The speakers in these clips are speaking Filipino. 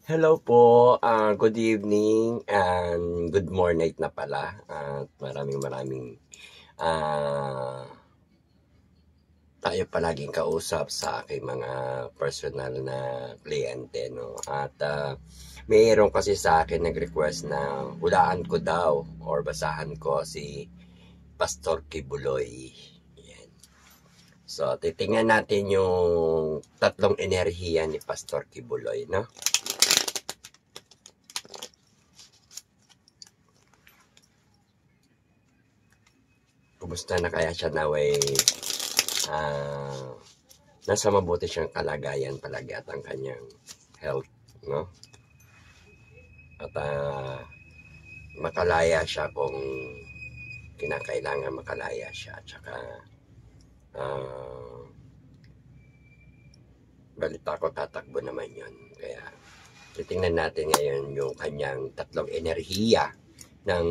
Hello po, good evening and good morning na pala. At maraming ah, tayo palaging kausap sa aking mga personal na kliyente, no? At mayroon kasi sa akin nag-request na hulaan ko daw or basahan ko si Pastor Kibuloy. Yan. So, titingnan natin yung tatlong enerhiya ni Pastor Kibuloy, no? Kumusta na kaya siya naway nasa mabuti siyang kalagayan palagi at ang kanyang health, no? At makalaya siya kung kinakailangan makalaya siya. At saka balita ko tatakbo naman yun. Kaya titingnan natin ngayon yung kanyang tatlong enerhiya ng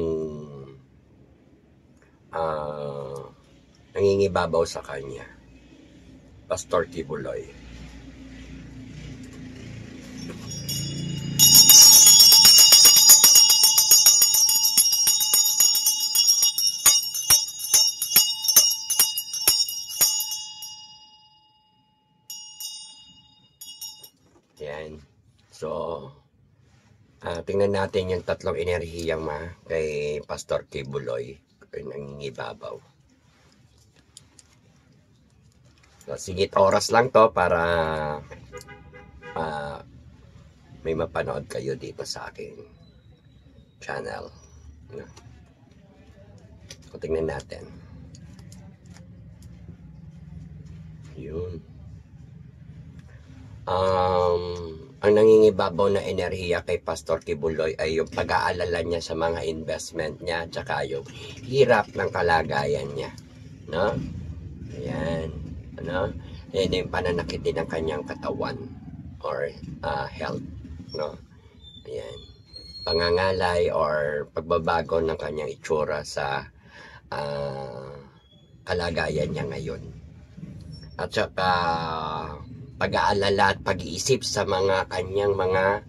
nangingibabaw sa kanya, Pastor Kibuloy. Yan. So, tingnan natin yung tatlong enerhiyang kay Pastor Kibuloy nangingibabaw. So, sigit oras lang to para may mapanood kayo dito sa aking channel. No? So, tingnan natin. Yun. Ang nangingibabaw na enerhiya kay Pastor Kibuloy ay yung pag-aalala niya sa mga investment niya at saka yung hirap ng kalagayan niya, no? Ayan, ano? Yan yung pananakit din ng kanyang katawan or health, no? Ayan, pangangalay or pagbabago ng kanyang itsura sa kalagayan niya ngayon. At saka pag-aalala at pag-iisip sa mga kanyang mga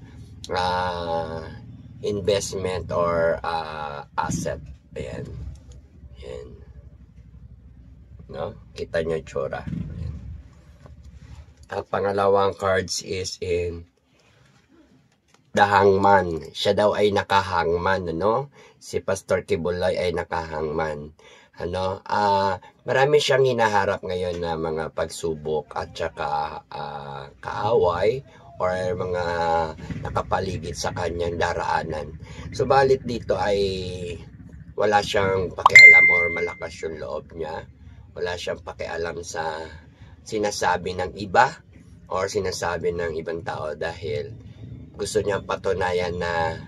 investment or asset. Ayan. Ayan. No? Kita nyo yung tsura. Ayan. At pangalawang cards is in the Hangman. Siya daw ay nakahangman, no? Si Pastor Kibuloy ay nakahangman. Ano, marami siyang hinaharap ngayon na mga pagsubok at saka kaaway or mga nakapaligid sa kanyang daraanan. Subalit dito ay wala siyang pakialam or malakas yung loob niya. Wala siyang pakialam sa sinasabi ng iba or sinasabi ng ibang tao dahil gusto niyang patunayan na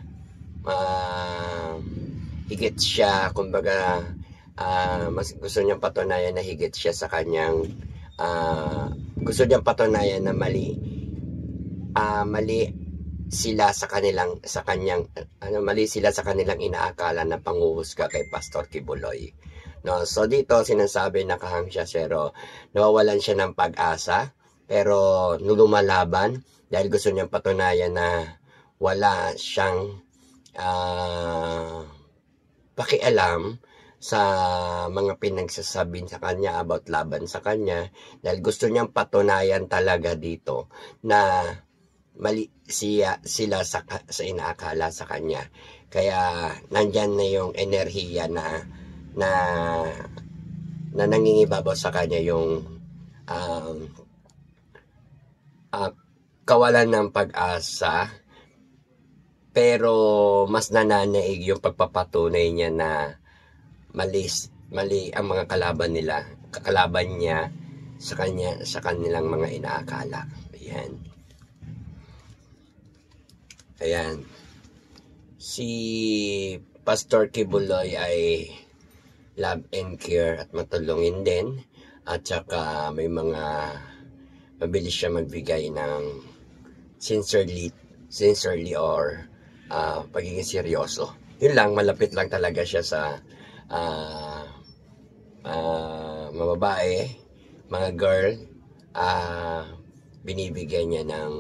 higit siya, kumbaga mas gusto niyang patunayan na higit siya sa kanyang gusto niyang patunayan na mali sila sa kanyang mali sila sa kanilang inaakala na panghuhusga kay Pastor Kibuloy, no? So dito sinasabi na kahang siya pero nawawalan siya ng pag-asa pero lumalaban dahil gusto niyang patunayan na wala siyang pakialam sa mga pinagsasabi sa kanya about laban sa kanya dahil gusto niyang patunayan talaga dito na mali sila sa inaakala sa kanya. Kaya nandyan na yung enerhiya na nangingibabaw sa kanya yung kawalan ng pag-asa, pero mas nananaig yung pagpapatunay niya na mali ang mga kalaban niya sa kanilang mga inaakala. Ayan. Si Pastor Kibuloy ay love and care at matulungin din, at saka may mga mabilis siya magbigay ng sincerely or pagiging seryoso. Yun lang, malapit lang talaga siya sa mga babae, mga girl, binibigyan niya ng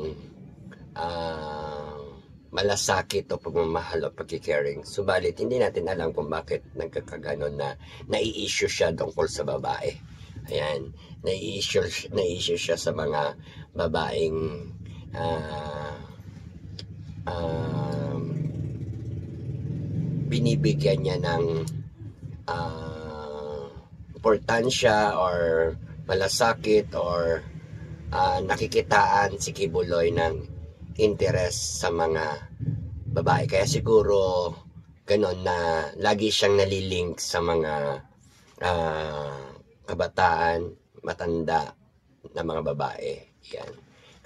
malasakit o pagmamahal o pagkikaring. Subalit, hindi natin alam kung bakit nagkakaganon na nai-issue siya tungkol sa babae. Ayan, nai-issue siya sa mga babaeng binibigyan niya ng importansya or malasakit or nakikitaan si Kibuloy ng interest sa mga babae. Kaya siguro ganon na lagi siyang nalilink sa mga kabataan, matanda na mga babae. Yan.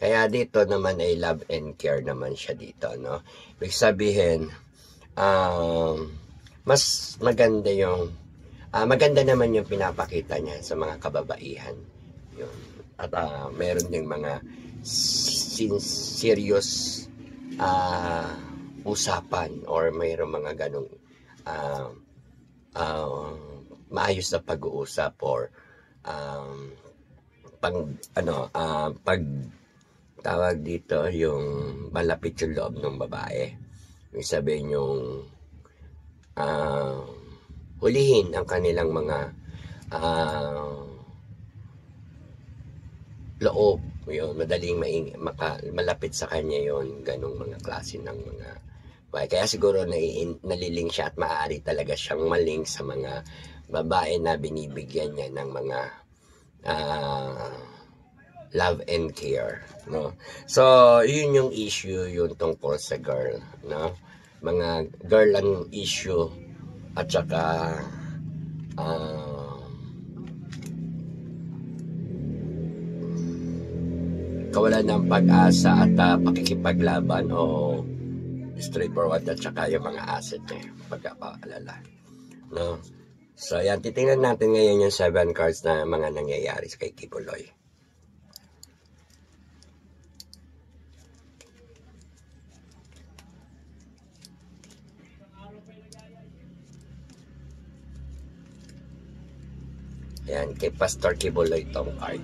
Kaya dito naman ay love and care naman siya dito, no? Ibig sabihin, mas maganda yung maganda naman yung pinapakita niya sa mga kababaihan. Yun. At meron ding mga serious usapan or mayroong mga ganong maayos na pag-uusap or pag tawag dito yung malapit yung loob ng babae. May sabihin yung hulihin ang kanilang mga loob. Yun, madaling malapit sa kanya yon, ganong mga klase ng mga babae. Kaya siguro naliling siya at maaari talaga siyang maling sa mga babae na binibigyan niya ng mga love and care, no? So, yun yung issue yung tungkol sa girl, no? Mga girl ang issue at saka kawalan ng pag-asa at pakikipaglaban o straightforward at saka yung mga asset niya, pagkapaalala, no? So, yan, titingnan natin ngayon yung 7 cards na mga nangyayari kay Kibuloy. Yan, kay Pastor Kibuloy tong card.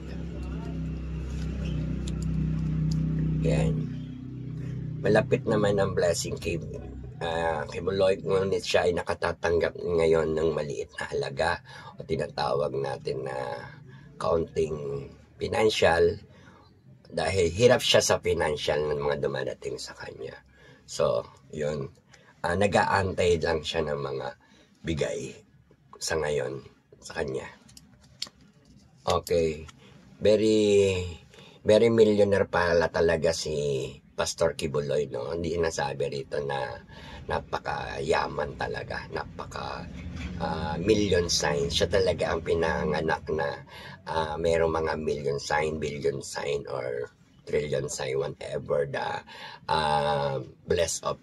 Yan. Malapit naman ang blessing kay Kibuloy, ngunit siya ay nakatatanggap ngayon ng maliit na halaga o tinatawag natin na counting financial dahil hirap siya sa financial ng mga dumadating sa kanya. So, yun. Nag-aantay lang siya ng mga bigay sa ngayon sa kanya. Okay. Very millionaire pala talaga si Pastor Kibuloy, no? Hindi nasabi rito na napakayaman talaga, million sign. Siya talaga ang pinanganak na mayroong mga million sign, billion sign, or trillion sign, whatever the bless of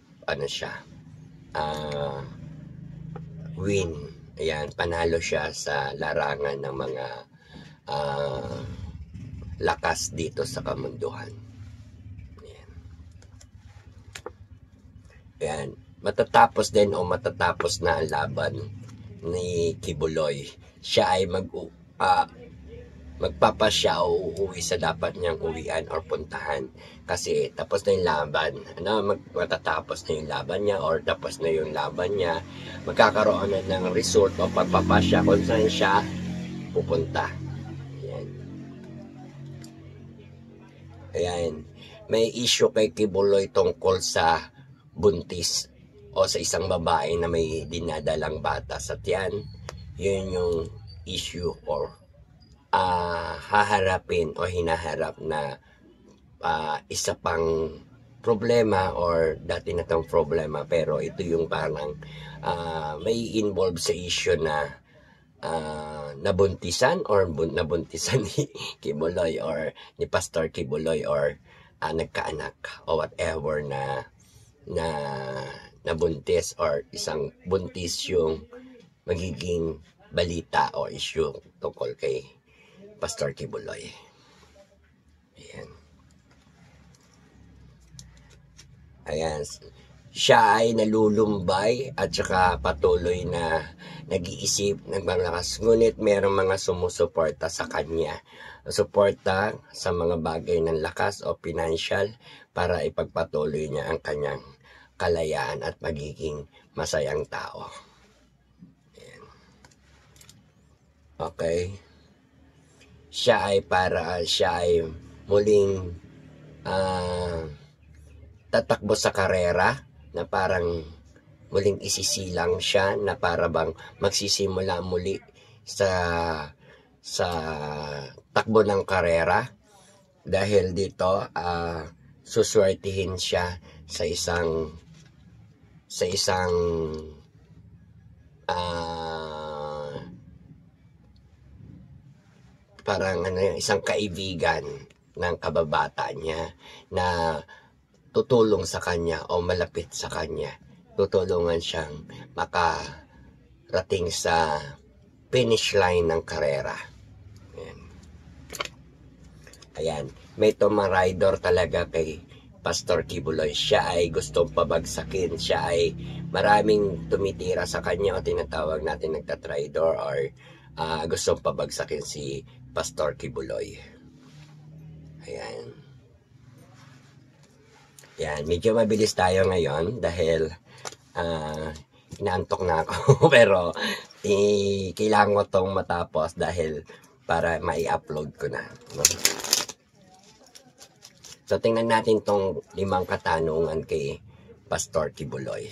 win. Ayan, panalo siya sa larangan ng mga lakas dito sa kamunduhan. Ayan. Matatapos na ang laban ni Kibuloy. Siya ay magpapasya o uuwi sa dapat niyang uwian or puntahan. Kasi tapos na yung laban. Matatapos na yung laban niya or tapos na yung laban niya. Magkakaroon na ng resort o pagpapasya kung saan siya pupunta. Ayan. May issue kay Kibuloy tungkol sa buntis o sa isang babae na may dinadalang bata sa tiyan. Yun yung issue or haharapin o hinaharap na isa pang problema or dati na tong problema, pero ito yung parang may involve sa issue na nabuntisan ni Kibuloy or ni Pastor Kibuloy or nagkaanak o whatever na nabuntis or isang buntis yung magiging balita o issue tungkol kay Pastor Kibuloy. Ayan. Ayan. Siya ay nalulumbay at saka patuloy na nag-iisip, nagmalakas. Ngunit mayroong mga sumusuporta sa kanya. Suporta sa mga bagay ng lakas o financial para ipagpatuloy niya ang kanyang kalayaan at magiging masayang tao. Ayan. Okay. Siya ay muling tatakbo sa karera na parang muling isisilang siya na para bang magsisimula muli sa takbo ng karera dahil dito suswertihin siya sa isang parang isang kaibigan ng kababata niya na tutulong sa kanya o malapit sa kanya. Tutulungan siyang makarating sa finish line ng karera. Ayan. Ayan. May tumarider talaga kay Pastor Kibuloy. Siya ay gustong pabagsakin. Siya ay maraming tumitira sa kanya o tinatawag natin nagtatrider or gustong pabagsakin si Pastor Kibuloy. Ayan. Yan, medyo mabilis tayo ngayon dahil inaantok na ako pero kailangan ko itong matapos dahil para mai-upload ko na. No? So tingnan natin tong 5 katanungan kay Pastor Kibuloy.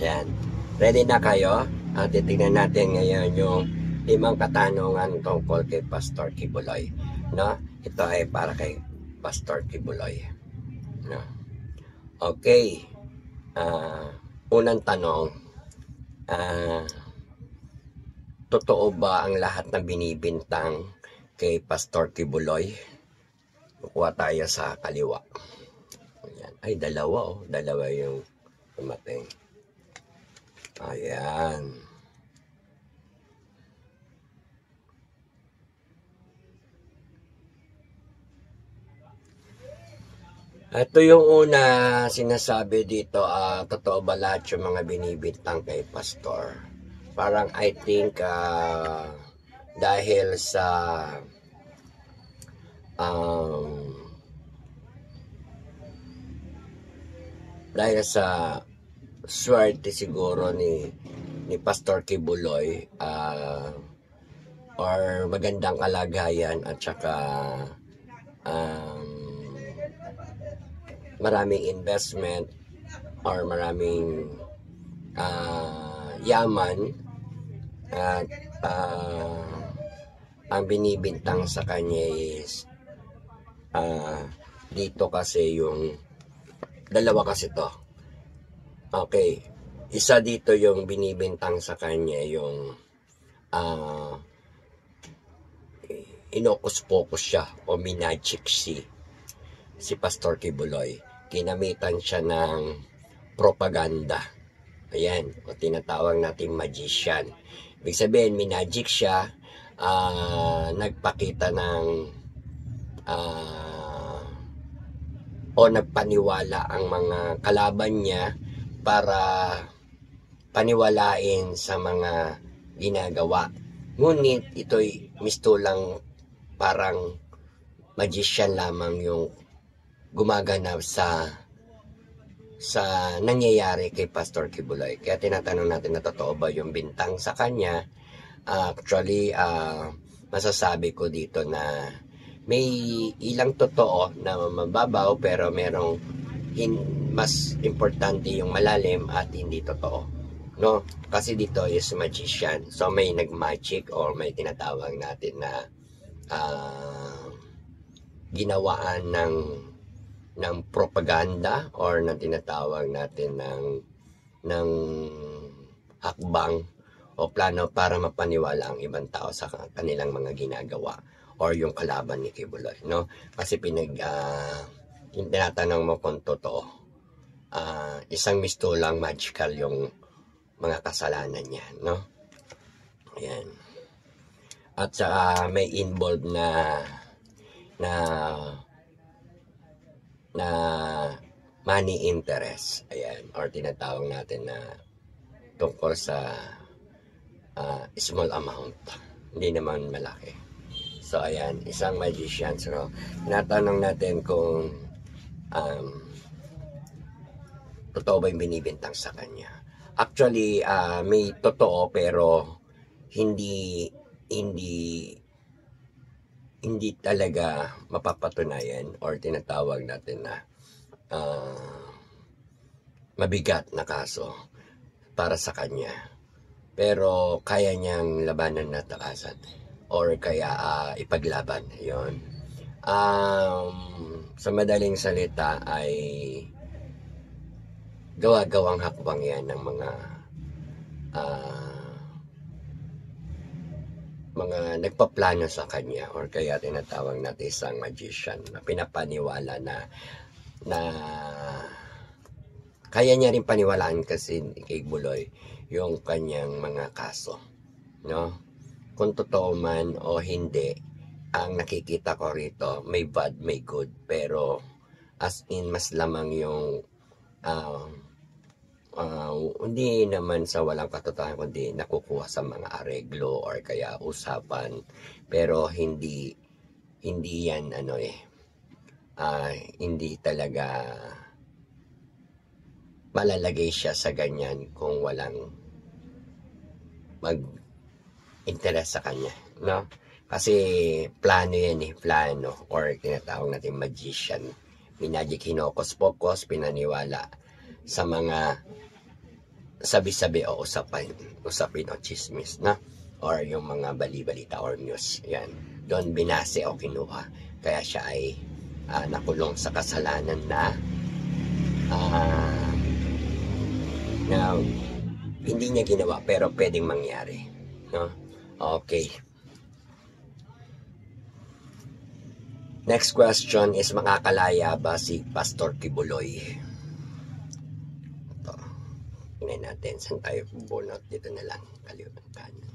Yan. Ready na kayo? Titignan natin ngayon yung 5 katanungan tungkol kay Pastor Kibuloy. No? Ito ay para kay Pastor Kibuloy. No? Okay. Unang tanong. Totoo ba ang lahat na binibintang kay Pastor Kibuloy? Kukuha tayo sa kaliwa. Ayan. Ay, dalawa oh. Dalawa yung tumating. Ayan. Ito yung una sinasabi dito, totoo ba lahat yung mga binibintang kay Pastor? Parang I think dahil sa swerte siguro ni Pastor Kibuloy or magandang kalagayan at saka maraming investment or maraming yaman at ang binibintang sa kanya is dito kasi yung dalawa kasi to. Okay, isa dito yung binibintang sa kanya yung inokus-pokus siya o minagic si Pastor Kibuloy. Ginamitan siya ng propaganda. Ayan, o tinatawag natin magician. Ibig sabihin, minagic siya, nagpakita ng o nagpaniwala ang mga kalaban niya para paniwalain sa mga ginagawa. Ngunit ito'y mistulang parang magician lamang yung gumaganap sa nangyayari kay Pastor Kibuloy. Kaya tinatanong natin na totoo ba yung bintang sa kanya. Actually, masasabi ko dito na may ilang totoo na mababaw pero merong mas importante yung malalim at hindi totoo, no? Kasi dito is magician, so may nagmagic or may tinatawag natin na ginawaan ng propaganda or na tinatawag natin ng hakbang o plano para mapaniwala ang ibang tao sa kanilang mga ginagawa or yung kalaban ni Kibuloy, no? Kasi yung tinatanong mo kung totoo, isang mistulang magical yung mga kasalanan niya, no? Ayan. At saka may involved na money interest. Ayan. Or tinatawag natin na tungkol sa small amount. Hindi naman malaki. So, ayan. Isang magician. So, tinatanong natin kung totoo ba yung binibintang sa kanya. Actually, may totoo pero hindi talaga mapapatunayan or tinatawag natin na mabigat na kaso para sa kanya. Pero kaya niyang labanan na takasan or kaya ipaglaban. Yun. Sa madaling salita ay gawa-gawang hakbang yan ng mga nagpaplano sa kanya or kaya tinatawag natin isang magician na pinapaniwala na kaya niya rin paniwalaan kasi kay Buloy yung kanyang mga kaso, no? Kung totoo man o hindi, ang nakikita ko rito may bad, may good, pero as in mas lamang yung hindi naman sa walang katotohanan kundi nakukuha sa mga areglo or kaya usapan, pero hindi yan hindi talaga malalagay siya sa ganyan kung walang mag-interest sa kanya, no? Kasi plano yan plano or tinatawag natin magician. Minagic hinokos-pokos, pinaniwala sa mga sabi-sabi o usapin o chismis, na or yung mga bali-balita or news. Yan, doon binase o kinuha. Kaya siya ay nakulong sa kasalanan na hindi niya ginawa pero pwedeng mangyari, no? Okay. Next question is, makakalaya ba si Pastor Kibuloy? Ito. Tingnan natin. Saan tayo bunot? Dito na lang. Kalimutan kanan.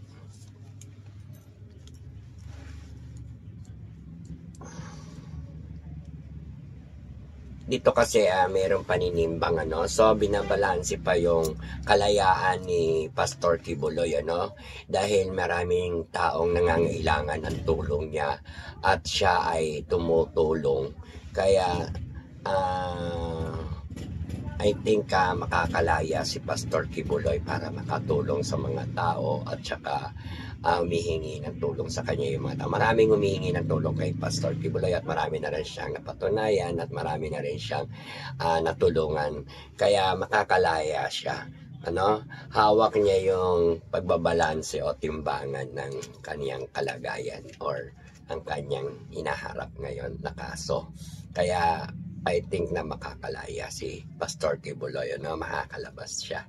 Dito kasi mayroong paninimbang, so binabalanse pa yung kalayaan ni Pastor Kibuloy, dahil maraming taong nangangailangan ng tulong niya at siya ay tumutulong. Kaya I think makakalaya si Pastor Kibuloy para makatulong sa mga tao at saka humihingi ng tulong sa kanya yung mga tao. Maraming humihingi ng tulong kay Pastor Kibuloy at marami na rin siyang napatunayan at marami na rin siyang natulungan. Kaya makakalaya siya. Hawak niya yung pagbabalanse o timbangan ng kaniyang kalagayan or ang kanyang hinaharap ngayon na kaso. Kaya I think na makakalaya si Pastor Kibuloy, makakalabas siya.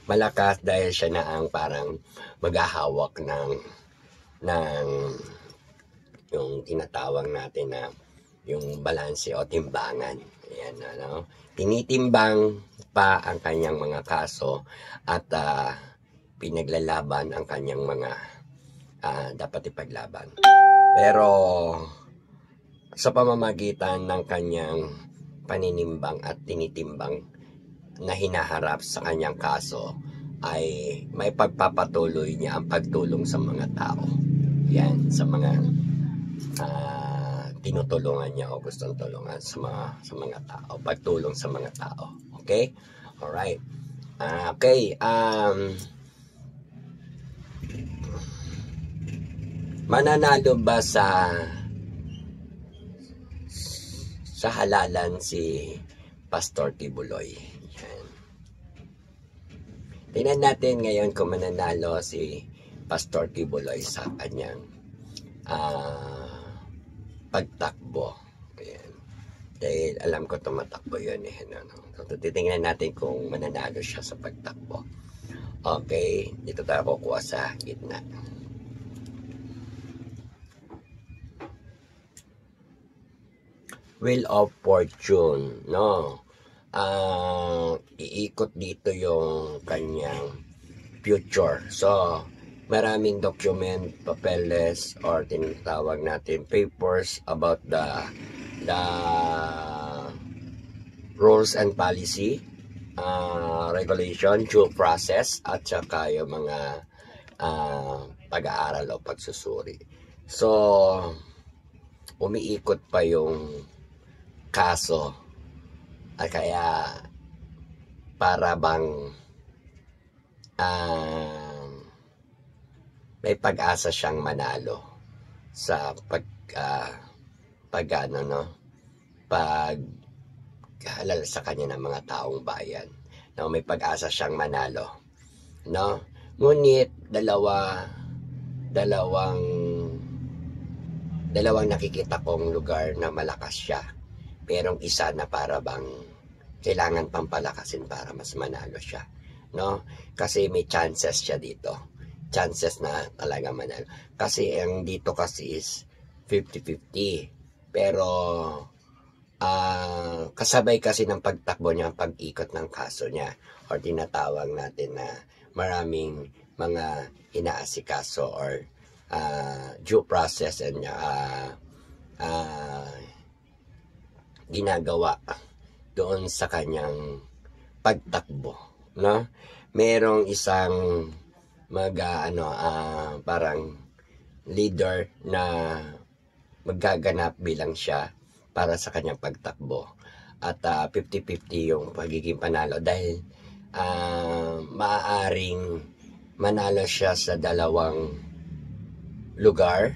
Malakas dahil siya na ang parang maghahawak ng yung tinatawag natin na yung balanse o timbangan. Ayan, tinitimbang pa ang kanyang mga kaso at pinaglalaban ang kanyang mga dapat ipaglaban. Pero sa pamamagitan ng kanyang paninimbang at tinitimbang na hinaharap sa kanyang kaso ay may pagpapatuloy niya ang pagtulong sa mga tao. Yan, sa mga tinutulungan niya o gustong tulungan sa mga tao, pagtulong sa mga tao. Okay? Alright. Okay. Mananalo ba sa halalan si Pastor Kibuloy? Yan. Tingnan natin ngayon kung mananalo si Pastor Kibuloy sa kanyang pagtakbo. Ayan. Dahil alam ko tumatakbo yun So, titingnan natin kung mananalo siya sa pagtakbo. Okay, dito tayo kukuha sa gitna. Wheel of Fortune, no? Iikot dito yung kanyang future. So, maraming document, papeles, or tinatawag natin papers about the rules and policy, regulation, due process, at saka yung mga pag-aaral o pagsusuri. So, umiikot pa yung kaso at kaya para bang may pag-asa siyang manalo sa pag halal sa kanya ng mga taong bayan. No, may pag-asa siyang manalo, no? Ngunit dalawang nakikita kong lugar na malakas siya. Merong isa na para bang kailangan pampalakasin para mas manalo siya, no? Kasi may chances siya dito. Chances na talaga manalo. Kasi ang dito kasi is 50-50. Pero kasabay kasi ng pagtakbo niya ang pag-ikot ng kaso niya or tinatawag natin na maraming mga inaasikaso or due process and ginagawa doon sa kanyang pagtakbo, no? Merong isang parang leader na magaganap bilang siya para sa kanyang pagtakbo at 50-50 yung pagiging panalo dahil maaaring manalo siya sa dalawang lugar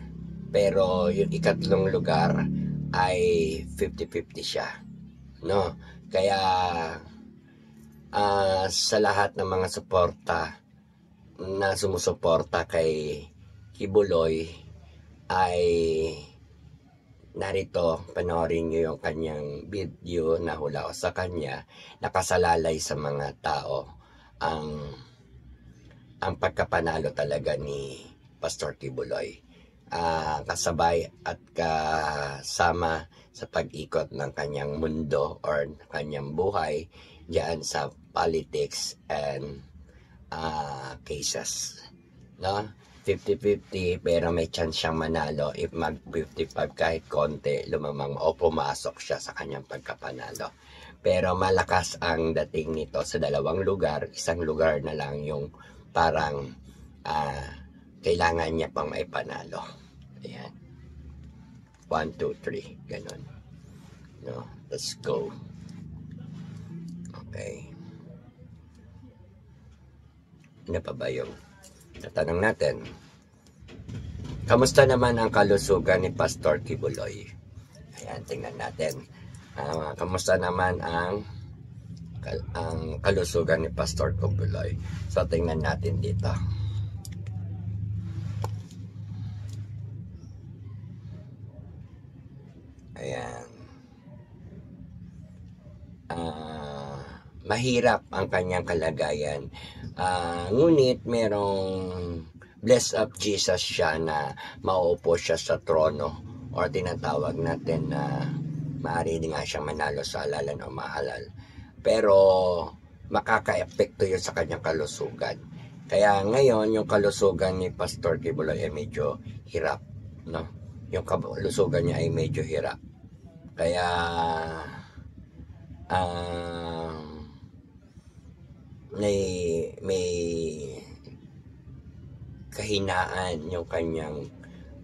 pero yung ikatlong lugar ay 50-50 siya, no? Kaya sa lahat ng mga suporta na sumusuporta kay Kibuloy ay narito, panoorin nyo yung kanyang video na hula ko sa kanya, nakasalalay sa mga tao ang pagkapanalo talaga ni Pastor Kibuloy. Kasabay at kasama sa pag-ikot ng kanyang mundo or kanyang buhay diyan sa politics and cases, no? 50-50 pero may chance siyang manalo if mag 55 kahit konti lumamang o pumasok siya sa kanyang pagkapanalo. Pero malakas ang dating nito sa dalawang lugar, isang lugar na lang yung parang kailangan niya pang maipanalo. Ayan. 1, 2, 3. Ganon. No? Let's go. Okay. Ano pa ba yung tatanong natin? Kamusta naman ang kalusugan ni Pastor Kibuloy? Ayan, tingnan natin. Kamusta naman ang kalusugan ni Pastor Kibuloy? So, tingnan natin dito. Ayan. Mahirap ang kanyang kalagayan. Ngunit merong bless of Jesus siya na mauupo siya sa trono or tinatawag natin na maaari din nga siyang manalo sa halalan o mahalal. Pero makaka-epekto yun sa kanyang kalusugan. Kaya ngayon yung kalusugan ni Pastor Kibuloy ay medyo hirap, no? Yung kalusugan niya ay medyo hirap. Kaya may kahinaan yung kanyang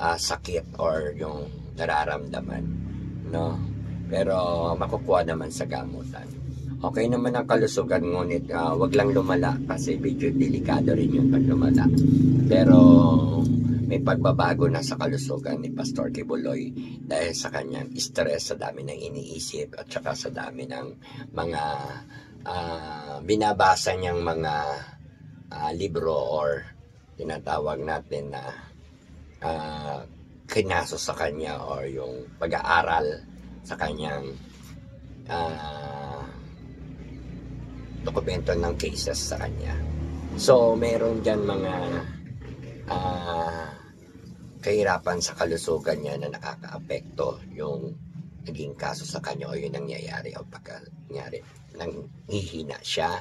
sakit or yung nararamdaman, no? Pero makukuha naman sa gamutan. Okay naman ang kalusugan, ngunit wag lang lumala kasi medyo delikado rin yung pag lumala. Pero may pagbabago na sa kalusugan ni Pastor Kibuloy dahil sa kanyang stress, sa dami ng iniisip at saka sa dami ng mga binabasa niyang mga libro or tinatawag natin na kinaso sa kanya or yung pag-aaral sa kanyang dokumento ng cases sa kanya. So, meron dyan mga kahirapan sa kalusugan niya na nakakaapekto yung naging kaso sa kanya o yun nangyayari o pagka nangyari nang hihina siya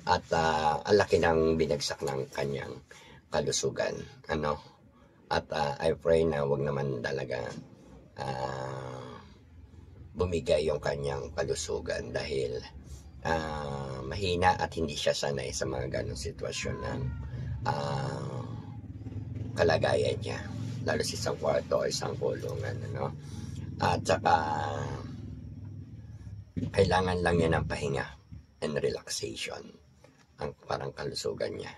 at ang laki ng binagsak ng kanyang kalusugan, ano. At I pray na wag naman talaga bumigay yung kanyang kalusugan dahil mahina at hindi siya sanay sa mga ganong sitwasyon ng kalagayan niya, lalo sa isang kwarto o isang kulungan, ano. At saka kailangan lang niya ng pahinga and relaxation ang parang kalusugan niya.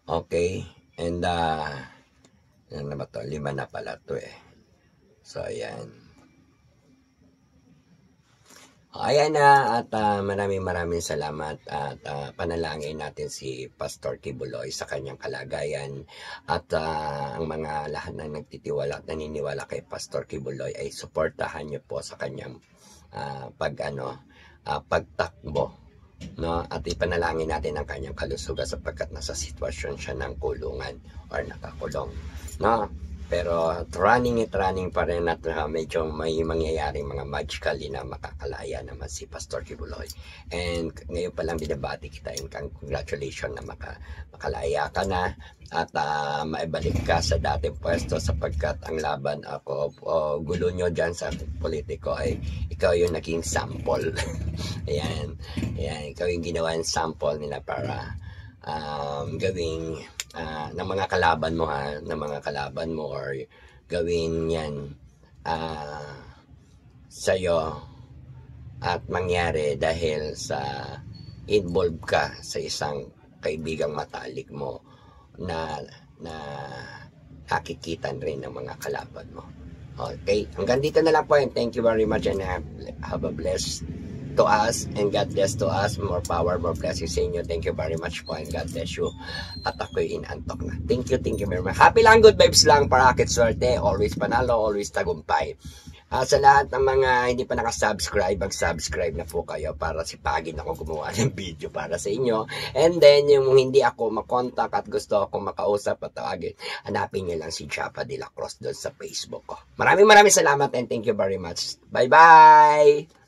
Okay, and ano na ba to? 5 na pala to eh. So ayan. Ayan na, at maraming salamat at panalangin natin si Pastor Kibuloy sa kanyang kalagayan at ang mga lahat na nagtitiwala at naniniwala kay Pastor Kibuloy ay suportahan niyo po sa kanyang pagtakbo, no? At ipanalangin natin ang kanyang kalusugan sapagkat nasa sitwasyon siya ng kulungan or nakakulong, no? Pero running pa rin at medyo may mangyayaring mga magically na makakalaya naman si Pastor Kibuloy. And ngayon pa lang binabati kita and congratulations na makalaya ka na at maibalik ka sa dating pwesto sapagkat ang laban ako gulo nyo dyan sa politiko ay ikaw yung naging sample. Ayan, ikaw yung ginawa yung sample nila para gawing ng mga kalaban mo or gawin yan sa'yo at mangyari dahil sa involved ka sa isang kaibigang matalik mo na nakikitan rin ng mga kalaban mo. Okay, hanggang dito na lang po, and thank you very much and have a blessed to us and God bless to us. More power, more blessings sa inyo. Thank you very much po and God bless you. At ako'y inantok na. Thank you very much. Happy lang, good vibes lang, parakit swerte. Always panalo, always tagumpay. Sa lahat ng mga hindi pa nakasubscribe, mag-subscribe na po kayo para sipagin ako gumawa ng video para sa inyo. And then, yung hindi ako makontak at gusto ako makausap at tawagin, hanapin nyo lang si Chapa de la Cruz doon sa Facebook ko. Maraming salamat and thank you very much. Bye-bye!